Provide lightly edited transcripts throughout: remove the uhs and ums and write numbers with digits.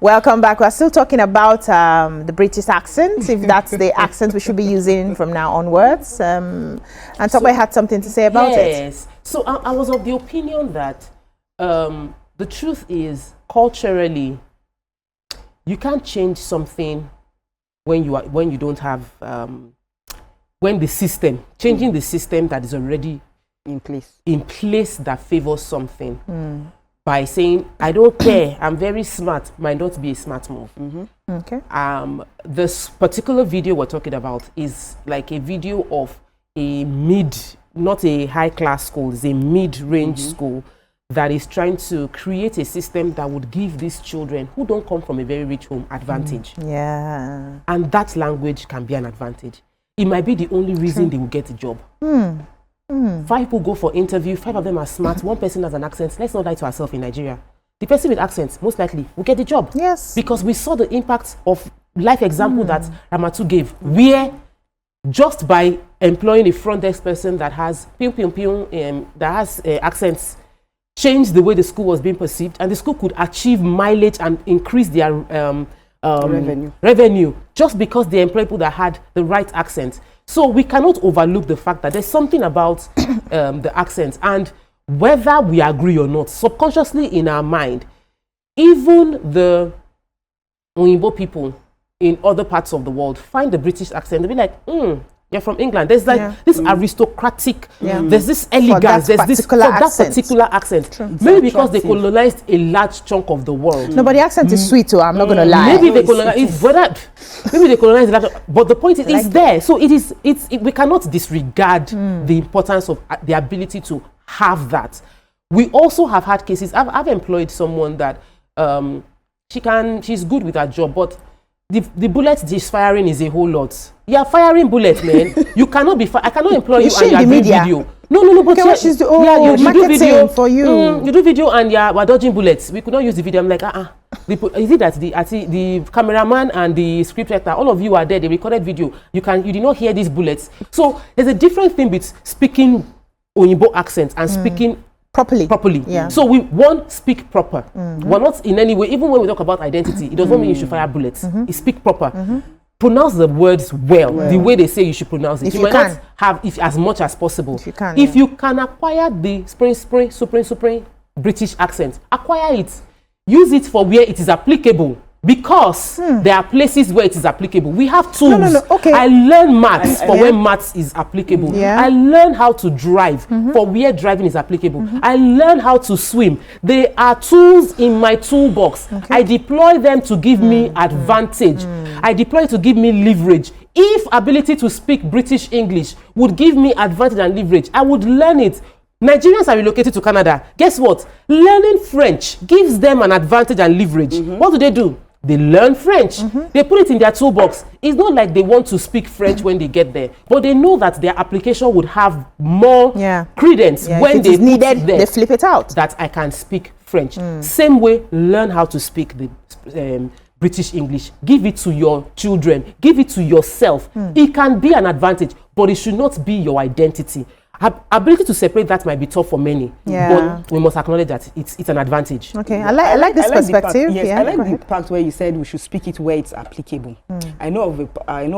Welcome back. We're still talking about the British accent, if that's the accent we should be using from now onwards. And somebody had something to say about it. Yes. So I was of the opinion that the truth is, culturally, you can't change something when you don't have when the system changing the system that is already in place that favors something. By saying, I don't care, I'm very smart, might not be a smart move. Okay. This particular video we're talking about is like a video of a not a high-class school, it's a mid-range school that is trying to create a system that would give these children who don't come from a very rich home advantage. Yeah. And that language can be an advantage. It might be the only reason they will get a job. 5 people go for interview, 5 of them are smart, 1 person has an accent. Let's not lie to ourselves in Nigeria. The person with accent, most likely, will get the job. Yes. Because we saw the impact of life example that Ramatu gave, where just by employing a front desk person that has accents, changed the way the school was being perceived, and the school could achieve mileage and increase their revenue just because they employ people that had the right accent. So we cannot overlook the fact that there's something about the accent, and whether we agree or not, subconsciously in our mind, even the Oyinbo people in other parts of the world find the British accent, they'll be like, you're from England. There's like this aristocratic, there's this elegance, there's this particular accent. Maybe because they colonized a large chunk of the world. No, but the accent is sweet too, I'm not going to lie. Maybe they colonized, maybe they colonized that, but the point is, it's there. So we cannot disregard the importance of the ability to have that. We also have had cases, I've employed someone that she's good with her job, but the bullets she's firing is a whole lot. You are firing bullets, man. You cannot be. I cannot employ you and you are doing video. No. But okay, she's you do video for you. You do video and we're dodging bullets. We could not use the video. I'm like, Is it that the cameraman and the scriptwriter, all of you are there? They recorded video. You did not hear these bullets. So there's a different thing with speaking Oyinbo accent and speaking properly. Yeah. So we won't speak proper. We're not in any way, even when we talk about identity, it doesn't mean you should fire bullets. You speak proper. Pronounce the words well, the way they say you should pronounce it. If you might not have as much as possible. If you can acquire the supreme British accent, acquire it. Use it for where it is applicable. Because there are places where it is applicable. We have tools. Okay. I learn maths for when maths is applicable. Yeah. I learn how to drive for where driving is applicable. I learn how to swim. There are tools in my toolbox. I deploy them to give me advantage. I deploy it to give me leverage. If ability to speak British English would give me advantage and leverage, I would learn it. Nigerians are relocated to Canada. Guess what? Learning French gives them an advantage and leverage. What do? They learn French. They put it in their toolbox. It's not like they want to speak French when they get there, but they know that their application would have more credence when they need it there. They flip it out. That I can speak French. Same way, learn how to speak the British English. Give it to your children. Give it to yourself. It can be an advantage, but it should not be your identity. Ability to separate that might be tough for many, but we must acknowledge that it's an advantage. Okay, I like this perspective. I like the part where you said we should speak it where it's applicable. I know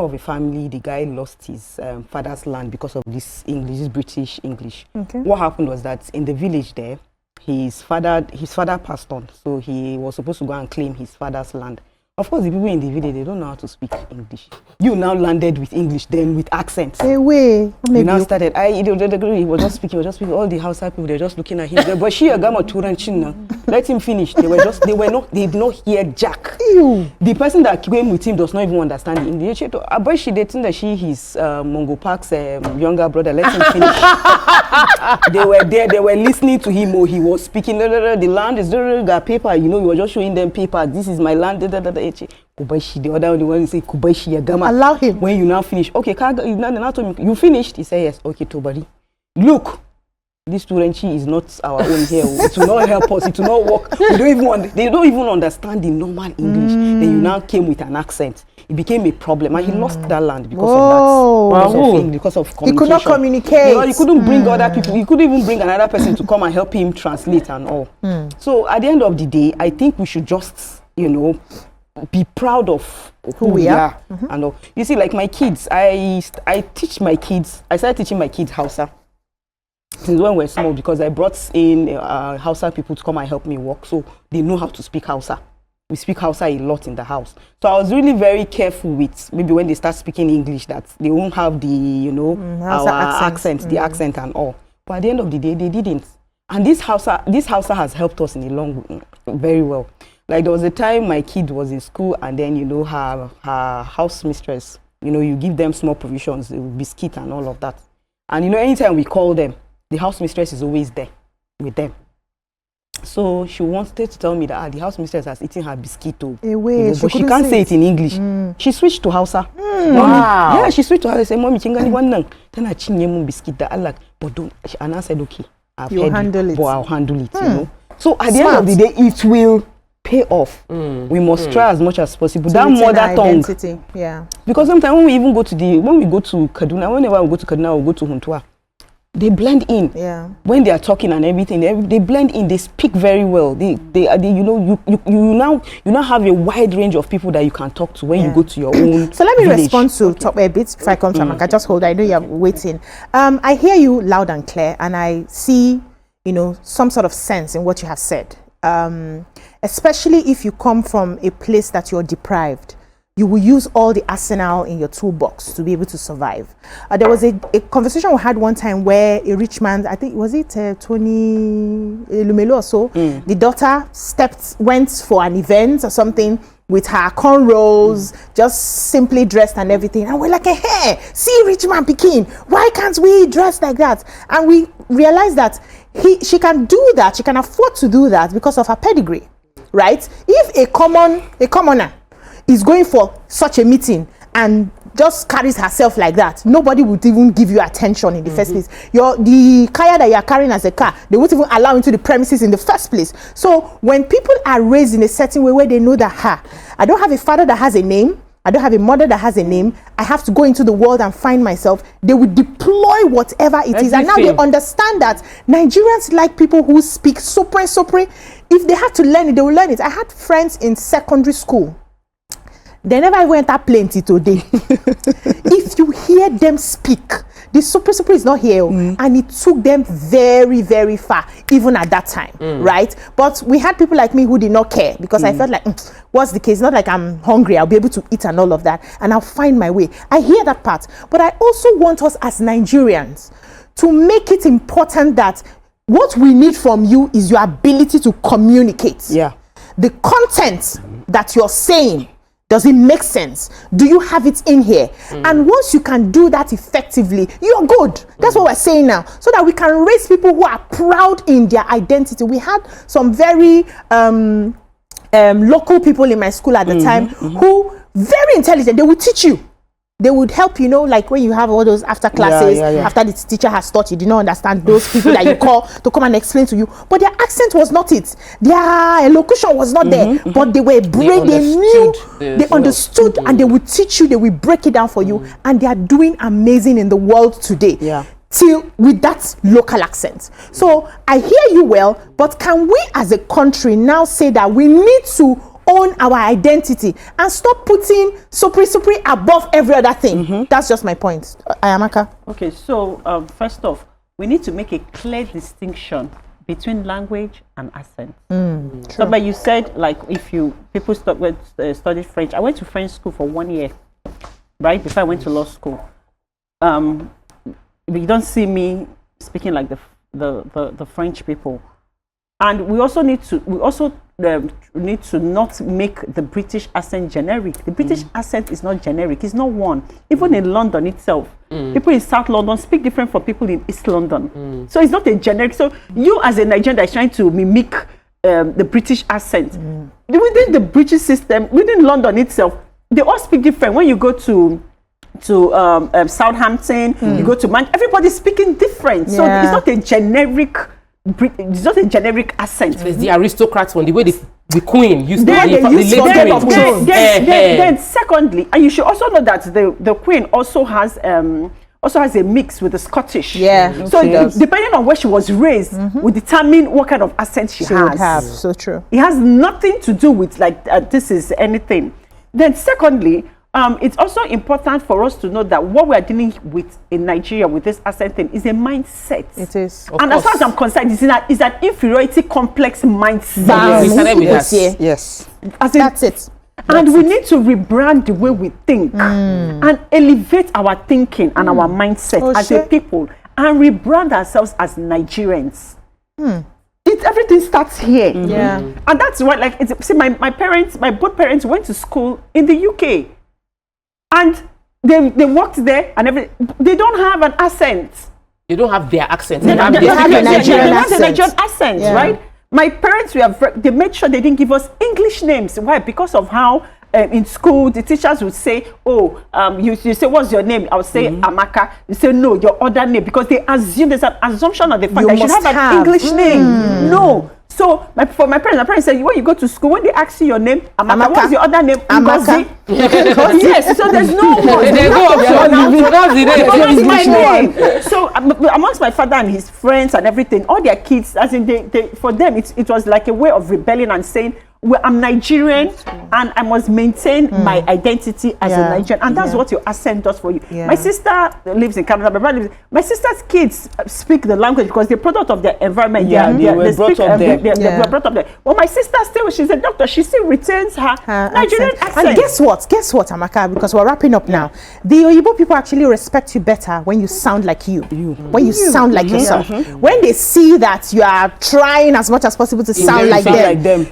of a family. The guy lost his father's land because of this British English. What happened was that in the village there, his father passed on, so he was supposed to go and claim his father's land. Of course, the people in the village, they don't know how to speak English. You now landed with English, then with accent. Hey, wait. You now started. He was just speaking. All the Hausa people, they're just looking at him. But she, let him finish. They did not hear Jack. Ew. The person that came with him does not even understand the English. But she did think that his Mongo Park's younger brother. Let him finish. They were there. They were listening to him. He was speaking. The land is got paper. You were just showing them paper. This is my land. Kubashi, the other one say Kubashi Yagama. Allow him. When you now finish, okay, you finished? He said yes. Okay, Tobari. Look, this Turanchi is not our own here. It will not help us. It will not work. They don't even understand the normal English. Then you now came with an accent. It became a problem, and he lost that land because of that. Because of communication. He could not communicate. He couldn't bring other people. He couldn't even bring another person to come and help him translate and all. So at the end of the day, I think we should just be proud of who we are. And all. You see, like my kids, I started teaching my kids Hausa since when we were small, because I brought in Hausa people to come and help me work, so they know how to speak Hausa. We speak Hausa a lot in the house. So I was really very careful with maybe when they start speaking English that they won't have the, our accent, the accent and all. But at the end of the day, they didn't. And this Hausa has helped us in the long, very well. Like there was a time my kid was in school, and then, her house mistress, you give them small provisions, biscuit and all of that. And, anytime we call them, the house mistress is always there with them. So she wanted to tell me that the house mistress has eaten her biscuit, but she can't say it in English. She switched to Hausa. Wow. Yeah, she switched to Hausa. I said, Mommy, chingani wannan tana cinye mun biscuit da Allah, but don't. And I said, okay, You'll handle it. But I'll handle it. So at the end of the day, it will pay off. We must try as much as possible. To that mother tongue. Identity. Yeah. Because sometimes when we go to Kaduna, whenever we go to Kaduna, we go to Huntua, they blend in. Yeah. When they are talking and everything, they blend in. They speak very well. They you now have a wide range of people that you can talk to when you go to your own. So let me village. respond to talk a bit before I come to Amaka. Just hold. I know you're waiting. I hear you loud and clear, and I see some sort of sense in what you have said. Especially if you come from a place that you're deprived. You will use all the arsenal in your toolbox to be able to survive. There was a conversation we had one time where a rich man, I think, was it Tony Lumelo or so? The daughter went for an event or something with her cornrows, just simply dressed and everything. And we're like, hey, see, rich man Pekin, why can't we dress like that? And we realized that she can do that, she can afford to do that because of her pedigree, right? If a commoner is going for such a meeting and just carries herself like that, nobody would even give you attention in the first place. The kaya that you are carrying as a car, they won't even allow into the premises in the first place. So when people are raised in a certain way where they know that, I don't have a father that has a name, I don't have a mother that has a name, I have to go into the world and find myself, they will deploy whatever it is. And now they understand that Nigerians like people who speak sopre. If they had to learn it, they will learn it. I had friends in secondary school. They never went up plenty today. If you hear them speak, the super is not here, and it took them very, very far, even at that time, right? But we had people like me who did not care, because I felt like, what's the case? Not like I'm hungry, I'll be able to eat and all of that, and I'll find my way. I hear that part, but I also want us as Nigerians to make it important that what we need from you is your ability to communicate. Yeah. The content that you're saying, does it make sense? Do you have it in here? And once you can do that effectively, you're good. That's what we're saying now. So that we can raise people who are proud in their identity. We had some very local people in my school at the time who, very intelligent, they would teach you. They would help, like when you have all those after classes, after the teacher has taught you, did not understand those people that you call to come and explain to you. But their accent was not it. Their elocution was not there. But they were brave, they understood, and they would teach you, they will break it down for you. And they are doing amazing in the world today. Till with that local accent. So I hear you well, but can we as a country now say that we need to own our identity and stop putting supri above every other thing? That's just my point. Amaka. Okay, so first off, we need to make a clear distinction between language and accent. So, but you said, like, if people study French. I went to French school for 1 year, right, before I went to law school. You don't see me speaking like the French people. And we also need to not make the British accent generic. The British accent is not generic. It's not one. Even in London itself, people in South London speak different from people in East London. So it's not a generic. So you as a Nigerian that is trying to mimic the British accent, within the British system, within London itself, they all speak different. When you go to Southampton, you go to Manchester, everybody's speaking different. So it's not a generic. It's not a generic accent. It's the aristocrats one, the way the queen used to Then secondly, and you should also know that the queen also has also has a mix with the Scottish. Yeah. So depending on where she was raised, will determine what kind of accent she would has. have. So true. It has nothing to do with like this is anything. Then secondly, it's also important for us to know that what we are dealing with in Nigeria with this accent thing is a mindset. It is. And as far as I'm concerned, it's an inferiority complex mindset. Yes. That's it. And we need to rebrand the way we think and elevate our thinking and our mindset as a people and rebrand ourselves as Nigerians. Everything starts here. And that's why, like, see, my both parents went to school in the UK. And they worked there and they don't have an accent. They don't have their accent. They have a Nigerian accent, right? My parents they made sure they didn't give us English names. Why? Because of how in school the teachers would say, "Oh, you say what's your name?" I would say Amaka. You say no, your other name, because they assume there's an assumption of the fact that you should have an English name. No. So for my parents said, when you go to school, when they ask you your name, Amaka, what's your other name? Amaka. Yes. So there's no one. They go my name. So amongst my father and his friends and everything, all their kids, as in for them, it was like a way of rebelling and saying, well, I'm Nigerian and I must maintain my identity as a Nigerian, and that's what your accent does for you. My sister lives in Canada. My sister's kids speak the language because they're product of their environment. They were brought up there. Well, my sister still, she's a doctor. She still retains her Nigerian accent. And guess what, Amaka? Because we're wrapping up now. The Oyibo people actually respect you better when you sound like you. When you sound like yourself. When they see that you are trying as much as possible to sound like them.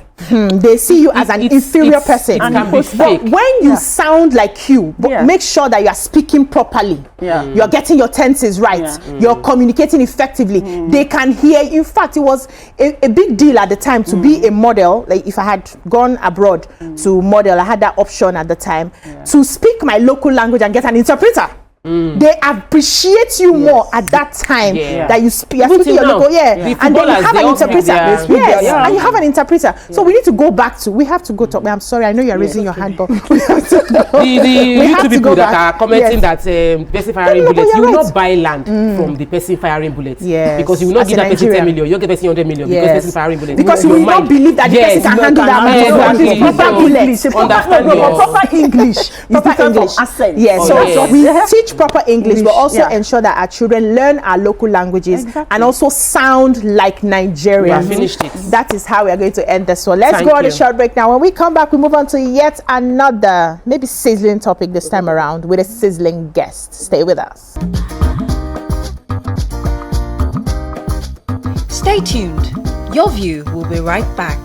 They see you as an inferior person. But when you sound like you, make sure that you are speaking properly. You're getting your tenses right. You're communicating effectively. They can hear. In fact, it was a big deal at the time to be a model. Like if I had gone abroad to model, I had that option at the time to speak my local language and get an interpreter. They appreciate you more at that time that you're speaking your local, and then you have an interpreter. And you have an interpreter. So we need to go back to. We have to go to. I'm sorry, I know you're raising your hand, but we have to go. The YouTube people that are commenting that person firing bullets, you will not buy land from the person firing bullets, because you will not give that person 10 million. You'll give person 100 million because person firing bullets. Because you will not believe that the person can handle that proper English, proper English accent. So we teach proper English, but also ensure that our children learn our local languages and also sound like Nigerians. Finished it. That is how we are going to end this one. Let's go on a short break now. When we come back, we move on to yet another, maybe sizzling topic this time around with a sizzling guest. Stay with us. Stay tuned. Your View will be right back.